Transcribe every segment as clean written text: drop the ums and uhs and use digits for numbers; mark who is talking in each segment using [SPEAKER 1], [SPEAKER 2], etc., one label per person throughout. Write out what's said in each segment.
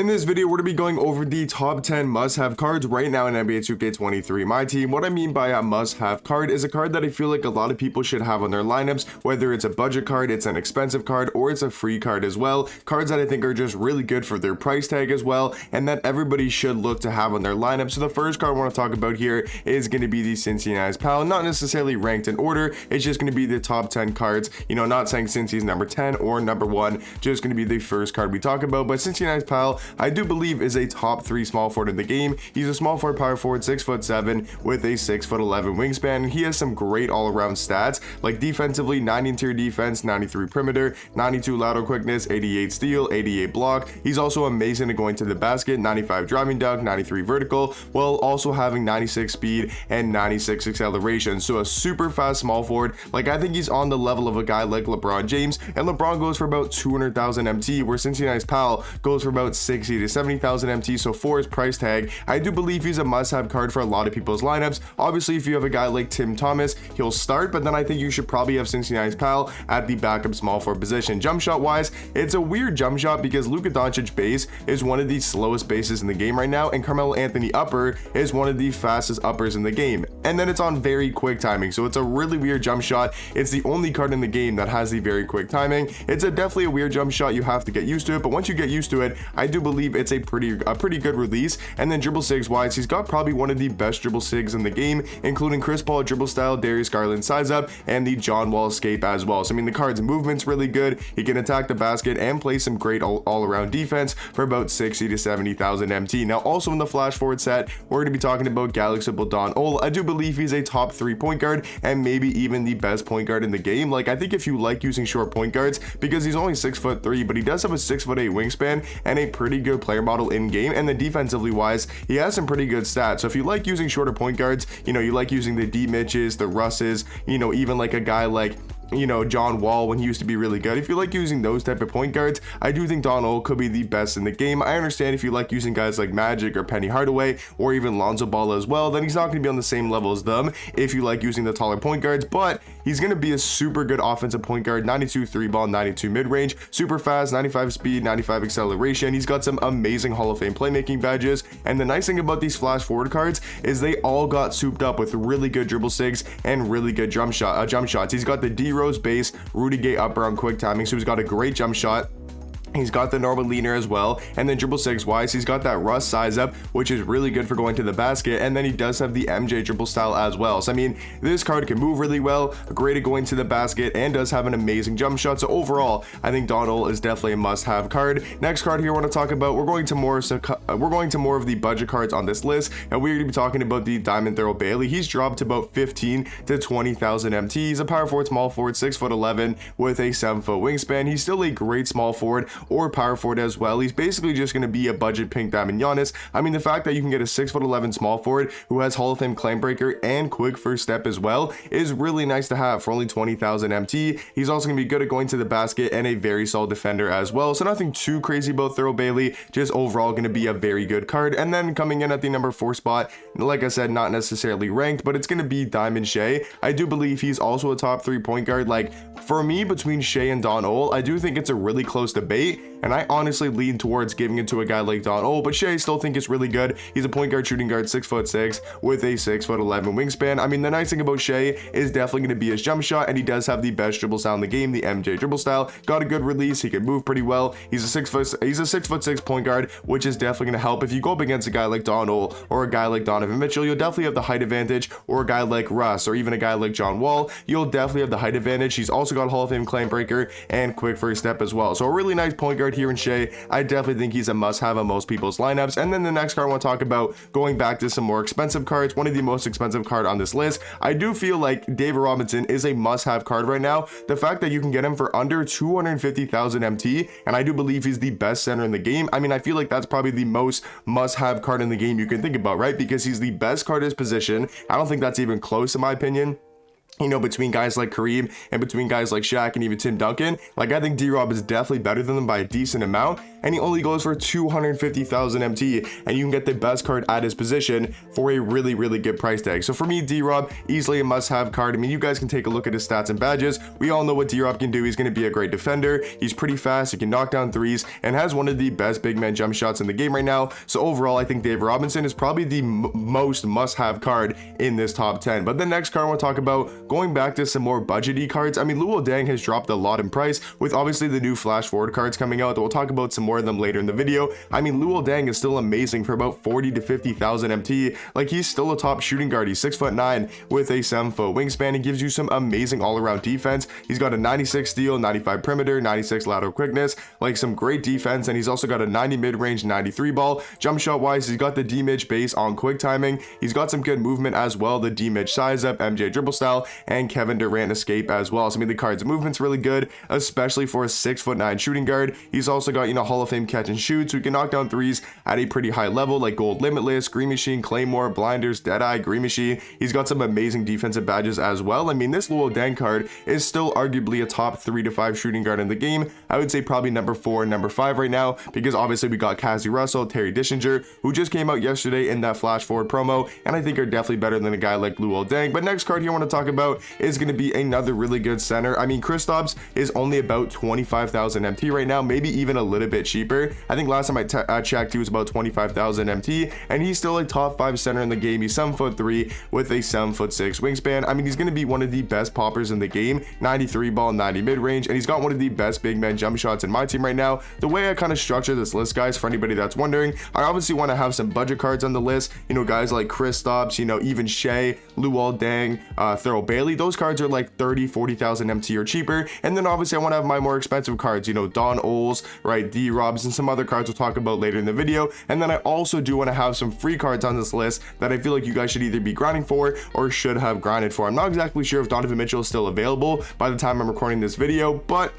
[SPEAKER 1] In this video, we're going to be going over the top 10 must-have cards right now in NBA 2K23 My Team. What I mean by a must-have card is a card that I feel like a lot of people should have on their lineups, whether it's a budget card, it's an expensive card, or it's a free card as well. Cards that I think are just really good for their price tag as well, and that everybody should look to have on their lineup. So the first card I want to talk about here is going to be the Cincinnati's Pal. Not necessarily ranked in order, it's just going to be the top 10 cards. You know, not saying Cincy's number 10 or number 1, just going to be the first card we talk about. But Cincinnati's Pal, I do believe, is a top 3 small forward in the game. He's a small forward, power forward, 6'7" with a 6'11" wingspan. He has some great all-around stats, like defensively, 90 interior defense, 93 perimeter, 92 lateral quickness, 88 steal, 88 block. He's also amazing at going to the basket, 95 driving dunk, 93 vertical, while also having 96 speed and 96 acceleration. So a super fast small forward. Like, I think he's on the level of a guy like LeBron James, and LeBron goes for about 200,000 MT, where Cincinnati's Pal goes for about 60 to 70,000 MT. So for his price tag, I do believe he's a must-have card for a lot of people's lineups. Obviously, if you have a guy like Tim Thomas, he'll start, but then I think you should probably have Cincinnati's Pal at the backup small forward position. Jump shot wise, it's a weird jump shot because Luka Doncic base is one of the slowest bases in the game right now, and Carmelo Anthony upper is one of the fastest uppers in the game, and then it's on very quick timing. So it's a really weird jump shot. It's the only card in the game that has the very quick timing. It's definitely a weird jump shot. You have to get used to it, but once you get used to it, I do believe it's a pretty good release. And then dribble sigs wise, he's got probably one of the best dribble sigs in the game, including Chris Paul dribble style, Darius Garland size up, and the John Wall escape as well. So I mean, the card's movement's really good. He can attack the basket and play some great all-around defense for about 60 to 70,000 MT. Now also in the flash forward set, we're going to be talking about Galaxy Don Ol. I do believe he's a top 3 point guard and maybe even the best point guard in the game. Like, I think if you like using short point guards, because he's only 6'3", but he does have a 6'8" wingspan and a pretty good player model in game, and then defensively wise, he has some pretty good stats. So if you like using shorter point guards, you know, you like using the D Mitches, the Russes, you know, even like a guy like, you know, John Wall when he used to be really good. If you like using those type of point guards, I do think Don Ol could be the best in the game. I understand if you like using guys like Magic or Penny Hardaway or even Lonzo Ball as well, then he's not going to be on the same level as them if you like using the taller point guards, but he's going to be a super good offensive point guard. 92 3 ball, 92 mid-range, super fast, 95 speed, 95 acceleration. He's got some amazing Hall of Fame playmaking badges, and the nice thing about these flash forward cards is they all got souped up with really good dribble sigs and really good jump shots. He's got the D-Rose base, Rudy Gay upper on quick timing, so he's got a great jump shot. He's got the normal leaner as well, and then dribble sigs wise, he's got that Russ size up, which is really good for going to the basket, and then he does have the MJ dribble style as well. So I mean, this card can move really well, great at going to the basket, and does have an amazing jump shot. So overall, I think Don Ol is definitely a must-have card. Next card here I want to talk about, we're going to more of the budget cards on this list, and we're going to be talking about the Diamond Thurl Bailey. He's dropped to about 15 to 20,000 MT. He's a power forward, small forward, 6'11" with a 7-foot wingspan. He's still a great small forward or power forward as well. He's basically just going to be a budget pink diamond Giannis. I mean, the fact that you can get a 6'11" small forward who has Hall of Fame claim breaker and quick first step as well is really nice to have for only 20,000 MT. He's also going to be good at going to the basket and a very solid defender as well. So nothing too crazy about Thurl Bailey, just overall going to be a very good card. And then coming in at the number 4 spot, like I said, not necessarily ranked, but it's going to be Diamond Shea. I do believe he's also a top 3 point guard. Like, for me, between Shea and Don Ol, I do think it's a really close debate, and I honestly lean towards giving it to a guy like Don Ol, but Shea still think it's really good. He's a point guard, shooting guard, 6'6" with a 6'11" wingspan. I mean, the nice thing about Shea is definitely going to be his jump shot, and he does have the best dribble style in the game, the MJ dribble style. Got a good release. He can move pretty well. He's a 6'6" point guard, which is definitely going to help if you go up against a guy like Don Ol or a guy like Donovan Mitchell. You'll definitely have the height advantage, or a guy like Russ or even a guy like John Wall. You'll definitely have the height advantage. He's also got Hall of Fame claim breaker and quick first step as well. So a really nice point guard here in Shea. I definitely think he's a must-have on most people's lineups. And then the next card I want to talk about, going back to some more expensive cards, one of the most expensive card on this list, I do feel like David Robinson is a must-have card right now. The fact that you can get him for under 250,000 MT, and I do believe he's the best center in the game. I mean, I feel like that's probably the most must-have card in the game you can think about, right? Because he's the best card at his position. I don't think that's even close in my opinion. You know, between guys like Kareem and between guys like Shaq and even Tim Duncan, like, I think D-Rob is definitely better than them by a decent amount. and he only goes for 250,000 MT, and you can get the best card at his position for a really good price tag. So for me, D-Rob, easily a must-have card. I mean, you guys can take a look at his stats and badges. We all know what D-Rob can do. He's going to be a great defender. He's pretty fast. He can knock down threes and has one of the best big man jump shots in the game right now. So overall, I think Dave Robinson is probably the most must-have card in this top 10. But the next card I want to talk about, going back to some more budgety cards. I mean, Luol Deng has dropped a lot in price with obviously the new flash forward cards coming out. We'll talk about some more of them later in the video. I mean, Luol Deng is still amazing for about 40 to 50,000 MT. Like, he's still a top shooting guard. He's 6'9" with a 7-foot wingspan. He gives you some amazing all-around defense. He's got a 96 steal, 95 perimeter, 96 lateral quickness, like some great defense. And he's also got a 90 mid-range, 93 ball. Jump shot wise, he's got the D-Midge base on quick timing. He's got some good movement as well, the D-Midge size up, MJ dribble style, and Kevin Durant escape as well. So I mean, the card's movement's really good, especially for a 6'9" shooting guard. He's also got, you know, Hall of Fame catch and shoot, so he can knock down threes at a pretty high level, like Gold Limitless, Green Machine, Claymore, Blinders, Deadeye, Green Machine. He's got some amazing defensive badges as well. I mean, this Luol Deng card is still arguably a top 3 to 5 shooting guard in the game. I would say probably number 4 and number 5 right now, because obviously we got Cassie Russell, Terry Dischinger, who just came out yesterday in that flash forward promo, and I think are definitely better than a guy like Luol Deng. But next card here I want to talk about is going to be another really good center. I mean, Kristaps is only about 25,000 MT right now, maybe even a little bit cheaper. I think last time I checked, he was about 25,000 MT, and he's still a top 5 center in the game. He's 7'3" with a 7'6" wingspan. I mean, he's going to be one of the best poppers in the game, 93 ball, 90 mid-range, and he's got one of the best big man jump shots in my team right now. The way I kind of structure this list, guys, for anybody that's wondering, I obviously want to have some budget cards on the list, you know, guys like Kristaps, you know, even Shea, Luol Deng, Thurl Bailey. Those cards are like 30,000-40,000 MT or cheaper. And then obviously I want to have my more expensive cards, you know, Don Oles, right, D-Robs, and some other cards we'll talk about later in the video. And then I also do want to have some free cards on this list that I feel like you guys should either be grinding for or should have grinded for. I'm not exactly sure if Donovan Mitchell is still available by the time I'm recording this video, but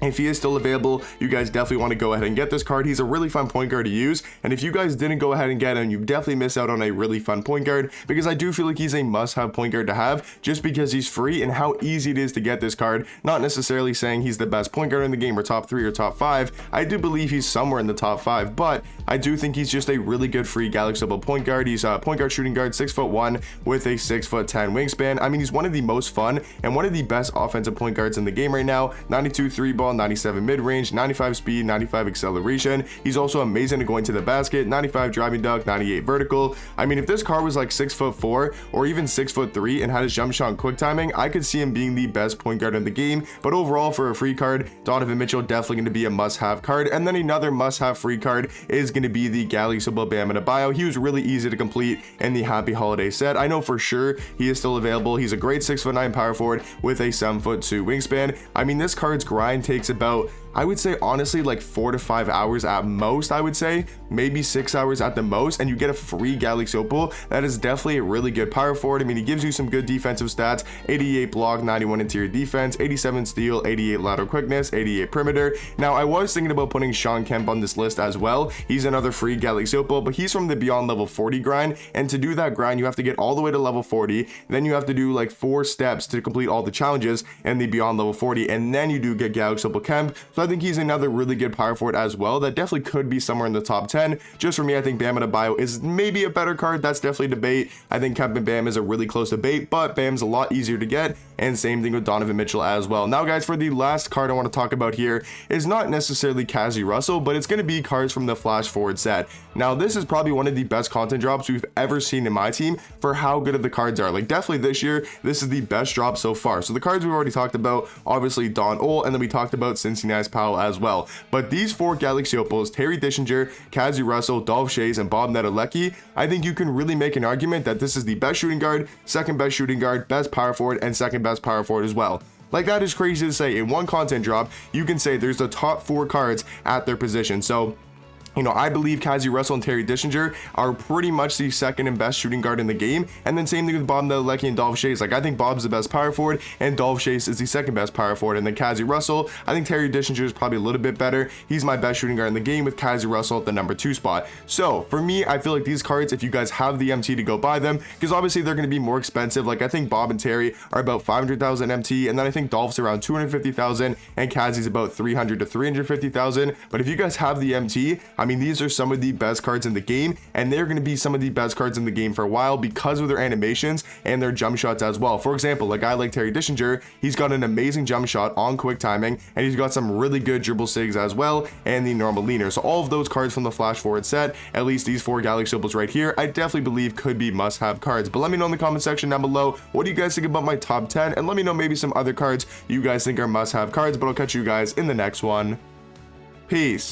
[SPEAKER 1] if he is still available, you guys definitely want to go ahead and get this card. He's a really fun point guard to use, and if you guys didn't go ahead and get him, you definitely miss out on a really fun point guard, because I do feel like he's a must-have point guard to have just because he's free and how easy it is to get this card. Not necessarily saying he's the best point guard in the game or top 3 or top 5. I do believe he's somewhere in the top 5, but I do think he's just a really good free Galaxy level point guard. He's a point guard shooting guard, 6'1" with a 6'10" wingspan. I mean, he's one of the most fun and one of the best offensive point guards in the game right now. 92 3 ball, 97 mid-range, 95 speed, 95 acceleration. He's also amazing at going to the basket, 95 driving dunk, 98 vertical. I mean, if this card was like 6'4" or even 6'3" and had his jump shot and quick timing, I could see him being the best point guard in the game. But overall, for a free card, Donovan Mitchell definitely going to be a must-have card. And then another must-have free card is going to be the Galaxy Bam Adebayo. He was really easy to complete in the Happy Holiday set. I know for sure he is still available. He's a great 6'9" power forward with a 7'2" wingspan. I mean, this card's grind takes about, I would say honestly, like 4 to 5 hours at most. I would say maybe 6 hours at the most, and you get a free Galaxy Opal. That is definitely a really good power forward. I mean, he gives you some good defensive stats: 88 block, 91 interior defense, 87 steal, 88 lateral quickness, 88 perimeter. Now, I was thinking about putting Sean Kemp on this list as well. He's another free Galaxy Opal, but he's from the Beyond level 40 grind, and to do that grind, you have to get all the way to level 40. Then you have to do like 4 steps to complete all the challenges in the Beyond level 40, and then you do get Galaxy Opal Kemp. So I think he's another really good power forward as well that definitely could be somewhere in the top 10. Just for me, I think Bam Adebayo is maybe a better card. That's definitely a debate. I think Kemp and Bam is a really close debate, but Bam's a lot easier to get, and same thing with Donovan Mitchell as well. Now, guys, for the last card I want to talk about here is not necessarily Cassie Russell, but it's going to be cards from the flash forward set. Now, this is probably one of the best content drops we've ever seen in my team for how good of the cards are. Like, definitely this year, this is the best drop so far. So the cards we've already talked about, obviously Don Ole, and then we talked about Cincinnati's Powell as well. But these 4 Galaxy Opals, Terry Dischinger, Cassie Russell, Dolph Schayes, and Bob Nedelecki, I think you can really make an argument that this is the best shooting guard, second best shooting guard, best power forward, and second best power forward as well. Like, that is crazy to say. In one content drop, you can say there's the top 4 cards at their position. So You know, I believe Kazi Russell and Terry Dischinger are pretty much the second and best shooting guard in the game. And then same thing with Bob Nedelecki and Dolph Chase. Like, I think Bob's the best power forward and Dolph Chase is the second best power forward. And then Kazi Russell, I think Terry Dischinger is probably a little bit better. He's my best shooting guard in the game, with Kazi Russell at the number 2 spot. So for me, I feel like these cards, if you guys have the MT to go buy them, because obviously they're going to be more expensive. Like, I think Bob and Terry are about 500,000 MT, and then I think Dolph's around 250,000 and Kazi's about 300 to 350,000. But if you guys have the MT, I mean, these are some of the best cards in the game, and they're going to be some of the best cards in the game for a while because of their animations and their jump shots as well. For example, a guy like Terry Dischinger, he's got an amazing jump shot on quick timing, and he's got some really good dribble sigs as well, and the normal leaner. So all of those cards from the flash forward set, at least these 4 Galaxy Opals right here, I definitely believe could be must-have cards. But let me know in the comment section down below, what do you guys think about my top 10, and let me know maybe some other cards you guys think are must-have cards. But I'll catch you guys in the next one. Peace.